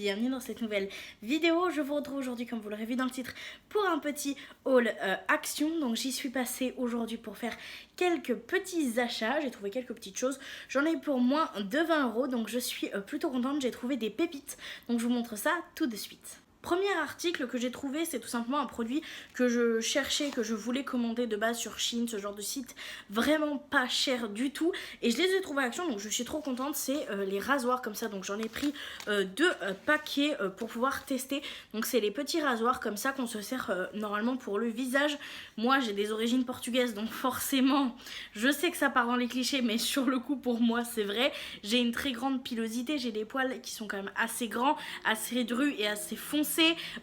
bienvenue dans cette nouvelle vidéo. Je vous retrouve aujourd'hui, comme vous l'aurez vu dans le titre, pour un petit haul action. Donc j'y suis passée aujourd'hui pour faire quelques petits achats. J'ai trouvé quelques petites choses. J'en ai pour moins de 20 €, donc je suis plutôt contente. J'ai trouvé des pépites, donc je vous montre ça tout de suite. Premier article que j'ai trouvé, c'est tout simplement un produit que je cherchais, que je voulais commander de base sur Shein, ce genre de site vraiment pas cher du tout, et je les ai trouvés à action, donc je suis trop contente. C'est les rasoirs comme ça, donc j'en ai pris deux paquets pour pouvoir tester. Donc c'est les petits rasoirs comme ça qu'on se sert normalement pour le visage. Moi j'ai des origines portugaises, donc forcément je sais que ça part dans les clichés, mais sur le coup pour moi c'est vrai. J'ai une très grande pilosité, j'ai des poils qui sont quand même assez grands, assez drus et assez foncés.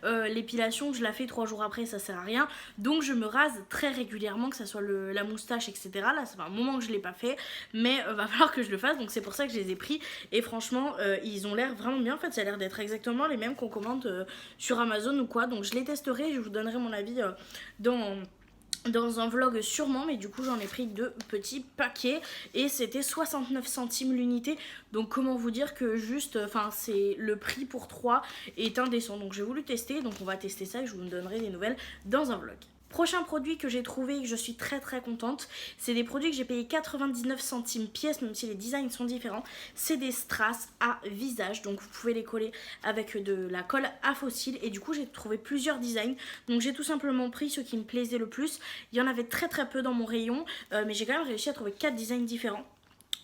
L'épilation je la fais 3 jours après, ça sert à rien, donc je me rase très régulièrement, que ça soit la moustache etc. Là ça fait un moment que je l'ai pas fait, mais va falloir que je le fasse, donc c'est pour ça que je les ai pris. Et franchement ils ont l'air vraiment bien. En fait ça a l'air d'être exactement les mêmes qu'on commande sur Amazon ou quoi, donc je les testerai et je vous donnerai mon avis dans un vlog sûrement. Mais du coup j'en ai pris deux petits paquets et c'était 69 centimes l'unité, donc comment vous dire que juste, enfin c'est le prix pour 3 est indécent. Donc j'ai voulu tester, donc on va tester ça et je vous donnerai des nouvelles dans un vlog. Prochain produit que j'ai trouvé et que je suis très contente, c'est des produits que j'ai payé 99 centimes pièce, même si les designs sont différents. C'est des strass à visage, donc vous pouvez les coller avec de la colle à fossiles. Et du coup j'ai trouvé plusieurs designs, donc j'ai tout simplement pris ce qui me plaisait le plus. Il y en avait très peu dans mon rayon, mais j'ai quand même réussi à trouver 4 designs différents.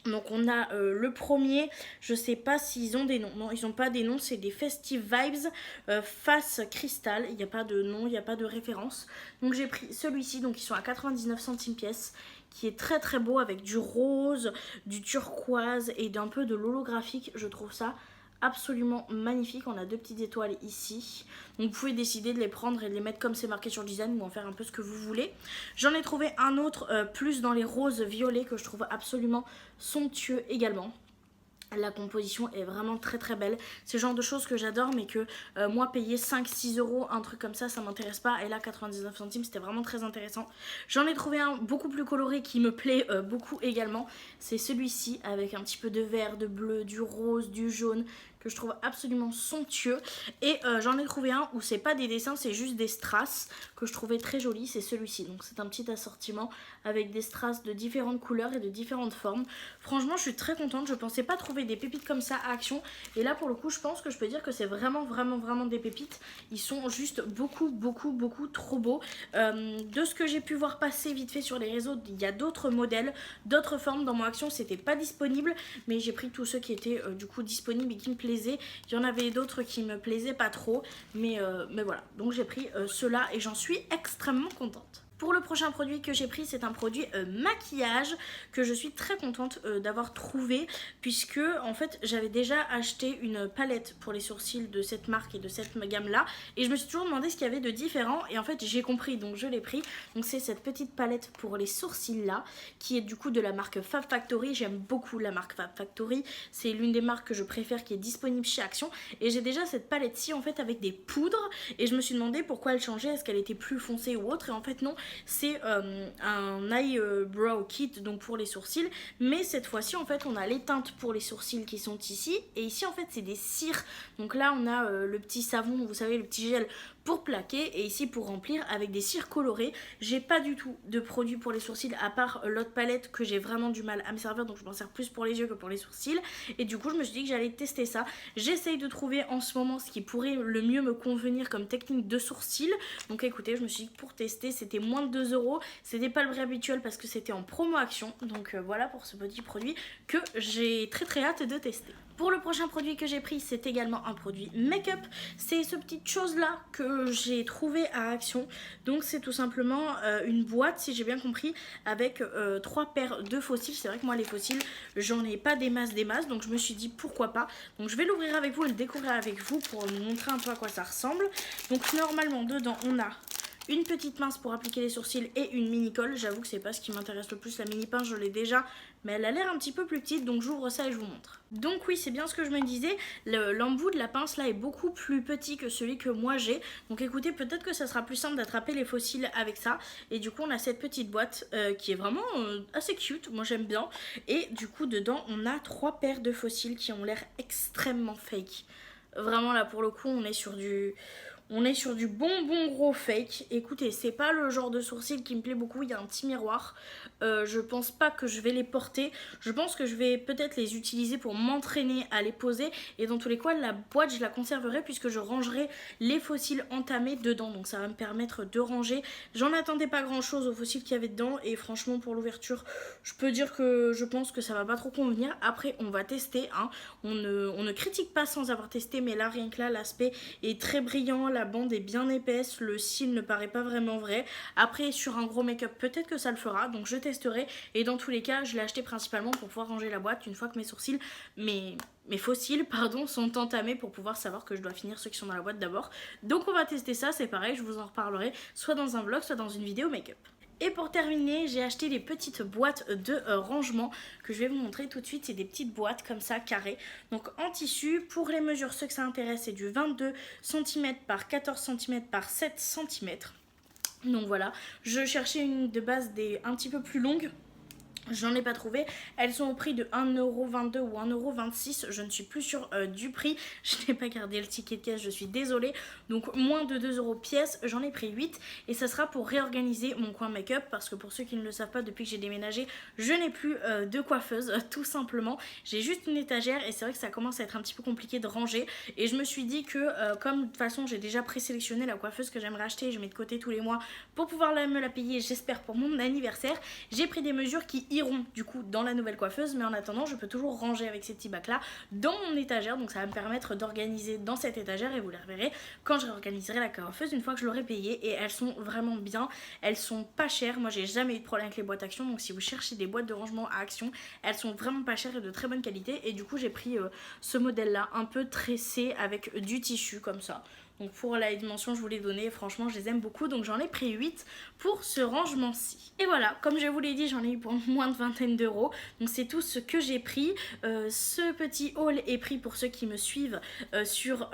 Donc on a le premier, je sais pas s'ils ont des noms, non ils n'ont pas des noms, c'est des Festive Vibes face cristal, il n'y a pas de nom, il n'y a pas de référence. Donc j'ai pris celui-ci, donc ils sont à 99 centimes pièce, qui est très beau avec du rose, du turquoise et d'un peu de l'holographique. Je trouve ça absolument magnifique. On a deux petites étoiles ici, donc vous pouvez décider de les prendre et de les mettre comme c'est marqué sur le design ou en faire un peu ce que vous voulez. J'en ai trouvé un autre plus dans les roses violets que je trouve absolument somptueux également. La composition est vraiment très belle. C'est le genre de choses que j'adore, mais que moi payer 5-6 €, un truc comme ça m'intéresse pas. Et là 99 centimes c'était vraiment très intéressant. J'en ai trouvé un beaucoup plus coloré qui me plaît beaucoup également. C'est celui-ci avec un petit peu de vert, de bleu, du rose, du jaune, que je trouve absolument somptueux. Et j'en ai trouvé un où c'est pas des dessins, c'est juste des strass que je trouvais très joli. C'est celui-ci, donc c'est un petit assortiment avec des strass de différentes couleurs et de différentes formes. Franchement je suis très contente, je pensais pas trouver des pépites comme ça à Action, et là pour le coup je pense que je peux dire que c'est vraiment des pépites. Ils sont juste beaucoup trop beaux. De ce que j'ai pu voir passer vite fait sur les réseaux, il y a d'autres modèles, d'autres formes. Dans mon Action c'était pas disponible, mais j'ai pris tous ceux qui étaient du coup disponibles et qui me plaisaient. Il y en avait d'autres qui me plaisaient pas trop, mais voilà, donc j'ai pris ceux-là et j'en suis extrêmement contente. Pour le prochain produit que j'ai pris, c'est un produit maquillage que je suis très contente d'avoir trouvé, puisque en fait j'avais déjà acheté une palette pour les sourcils de cette marque et de cette gamme là, et je me suis toujours demandé ce qu'il y avait de différent, et en fait j'ai compris, donc je l'ai pris. Donc c'est cette petite palette pour les sourcils là, qui est du coup de la marque Fab Factory. J'aime beaucoup la marque Fab Factory, c'est l'une des marques que je préfère qui est disponible chez Action, et j'ai déjà cette palette ci en fait avec des poudres, et je me suis demandé pourquoi elle changeait, est-ce qu'elle était plus foncée ou autre, et en fait non, c'est un eyebrow kit donc pour les sourcils, mais cette fois-ci en fait on a les teintes pour les sourcils qui sont ici, et ici en fait c'est des cires. Donc là on a le petit savon, vous savez, le petit gel pour plaquer, et ici pour remplir avec des cires colorées. J'ai pas du tout de produit pour les sourcils à part l'autre palette que j'ai vraiment du mal à me servir, donc je m'en sers plus pour les yeux que pour les sourcils, et du coup je me suis dit que j'allais tester ça. J'essaye de trouver en ce moment ce qui pourrait le mieux me convenir comme technique de sourcils, donc écoutez, je me suis dit que pour tester c'était moins de 2 €, c'était pas le prix habituel parce que c'était en promo Action, donc voilà pour ce petit produit que j'ai très hâte de tester. Pour le prochain produit que j'ai pris, c'est également un produit make-up. C'est ce petite chose là que j'ai trouvé à Action. Donc c'est tout simplement une boîte, si j'ai bien compris, avec 3 paires de faux cils. C'est vrai que moi les faux cils, j'en ai pas des masses, donc je me suis dit pourquoi pas. Donc je vais l'ouvrir avec vous et le découvrir avec vous pour vous montrer un peu à quoi ça ressemble. Donc normalement dedans on a une petite pince pour appliquer les sourcils et une mini colle. J'avoue que c'est pas ce qui m'intéresse le plus, la mini pince je l'ai déjà, mais elle a l'air un petit peu plus petite, donc j'ouvre ça et je vous montre. Donc oui, c'est bien ce que je me disais, l'embout de la pince là est beaucoup plus petit que celui que moi j'ai, donc écoutez, peut-être que ça sera plus simple d'attraper les fossiles avec ça. Et du coup on a cette petite boîte qui est vraiment assez cute, moi j'aime bien, et du coup dedans on a 3 paires de fossiles qui ont l'air extrêmement fake. Vraiment là pour le coup on est sur du bon gros fake. Écoutez, c'est pas le genre de sourcil qui me plaît beaucoup. Il y a un petit miroir. Je pense pas que je vais les porter. Je pense que je vais peut-être les utiliser pour m'entraîner à les poser. Et dans tous les cas, la boîte, je la conserverai puisque je rangerai les fossiles entamés dedans. Donc ça va me permettre de ranger. J'en attendais pas grand chose aux fossiles qu'il y avait dedans. Et franchement, pour l'ouverture, je peux dire que je pense que ça va pas trop convenir. Après, on va tester. Hein. On ne critique pas sans avoir testé. Mais là, rien que là, l'aspect est très brillant. La bande est bien épaisse, le cil ne paraît pas vraiment vrai. Après sur un gros make-up peut-être que ça le fera, donc je testerai. Et dans tous les cas je l'ai acheté principalement pour pouvoir ranger la boîte une fois que mes sourcils, mes fossiles pardon, sont entamés, pour pouvoir savoir que je dois finir ceux qui sont dans la boîte d'abord. Donc on va tester ça, c'est pareil, je vous en reparlerai soit dans un vlog soit dans une vidéo make-up. Et pour terminer, j'ai acheté les petites boîtes de rangement que je vais vous montrer tout de suite. C'est des petites boîtes comme ça, carrées. Donc en tissu, pour les mesures, ceux que ça intéresse, c'est du 22 cm par 14 cm par 7 cm. Donc voilà, je cherchais une de base un petit peu plus longue. J'en ai pas trouvé, elles sont au prix de 1,22€ ou 1,26€, je ne suis plus sûre du prix, je n'ai pas gardé le ticket de caisse, je suis désolée, donc moins de 2€ pièce, j'en ai pris 8 et ça sera pour réorganiser mon coin make-up parce que pour ceux qui ne le savent pas, depuis que j'ai déménagé, je n'ai plus de coiffeuse, tout simplement, j'ai juste une étagère et c'est vrai que ça commence à être un petit peu compliqué de ranger et je me suis dit que comme de toute façon j'ai déjà présélectionné la coiffeuse que j'aimerais acheter, je mets de côté tous les mois pour pouvoir me la payer, j'espère pour mon anniversaire, j'ai pris des mesures qui iront du coup dans la nouvelle coiffeuse, mais en attendant je peux toujours ranger avec ces petits bacs là dans mon étagère, donc ça va me permettre d'organiser dans cette étagère et vous les reverrez quand je réorganiserai la coiffeuse une fois que je l'aurai payée. Et elles sont vraiment bien, elles sont pas chères, moi j'ai jamais eu de problème avec les boîtes Action, donc si vous cherchez des boîtes de rangement à Action, elles sont vraiment pas chères et de très bonne qualité. Et du coup j'ai pris ce modèle là un peu tressé avec du tissu comme ça. Donc pour la dimension je vous l'ai donné, franchement je les aime beaucoup, donc j'en ai pris 8 pour ce rangement-ci. Et voilà, comme je vous l'ai dit, j'en ai eu pour moins de vingtaine d'euros, donc c'est tout ce que j'ai pris. Ce petit haul est pris pour ceux qui me suivent sur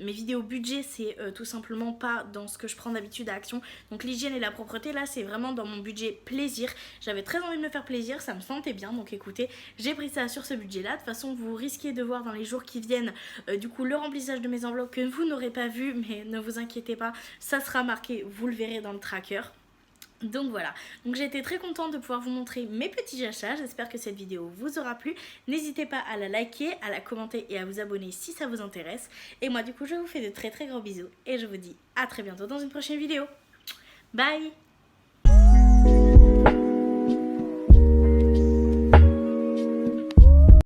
mes vidéos budget, c'est tout simplement pas dans ce que je prends d'habitude à Action. Donc l'hygiène et la propreté, là c'est vraiment dans mon budget plaisir. J'avais très envie de me faire plaisir, ça me sentait bien, donc écoutez, j'ai pris ça sur ce budget-là. De toute façon, vous risquez de voir dans les jours qui viennent du coup le remplissage de mes enveloppes que vous n'aurez pas vu, mais ne vous inquiétez pas, ça sera marqué, vous le verrez dans le tracker. Donc voilà, donc j'ai été très contente de pouvoir vous montrer mes petits achats, j'espère que cette vidéo vous aura plu. N'hésitez pas à la liker, à la commenter et à vous abonner si ça vous intéresse. Et moi du coup je vous fais de très gros bisous et je vous dis à très bientôt dans une prochaine vidéo. Bye!